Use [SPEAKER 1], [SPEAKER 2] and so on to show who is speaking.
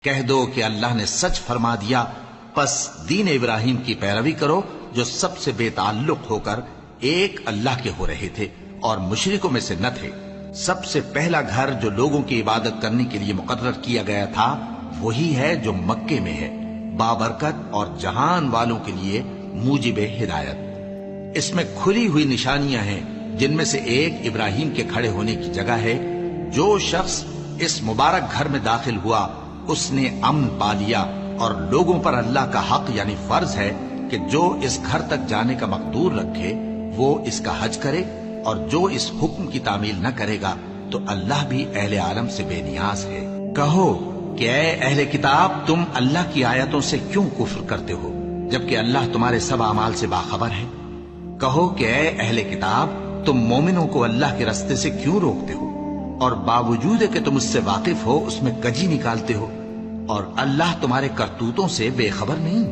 [SPEAKER 1] کہہ دو کہ اللہ نے سچ فرما دیا، پس دین ابراہیم کی پیروی کرو جو سب سے بے تعلق ہو کر ایک اللہ کے ہو رہے تھے اور مشرکوں میں سے نہ تھے۔ سب سے پہلا گھر جو لوگوں کی عبادت کرنے کے لیے مقرر کیا گیا تھا وہی ہے جو مکے میں ہے، بابرکت اور جہان والوں کے لیے موجب ہدایت۔ اس میں کھلی ہوئی نشانیاں ہیں، جن میں سے ایک ابراہیم کے کھڑے ہونے کی جگہ ہے۔ جو شخص اس مبارک گھر میں داخل ہوا اس نے امن پا لیا، اور لوگوں پر اللہ کا حق یعنی فرض ہے کہ جو اس گھر تک جانے کا مقدور رکھے وہ اس کا حج کرے، اور جو اس حکم کی تعمیل نہ کرے گا تو اللہ بھی اہل عالم سے بے نیاز ہے۔ کہو کہ اے اہل کتاب، تم اللہ کی آیتوں سے کیوں کفر کرتے ہو جبکہ اللہ تمہارے سب اعمال سے باخبر ہے؟ کہو کہ اے اہل کتاب، تم مومنوں کو اللہ کے رستے سے کیوں روکتے ہو، اور باوجود کہ تم اس سے واقف ہو اس میں کجی نکالتے ہو، اور اللہ تمہارے کرتوتوں سے بے خبر نہیں؟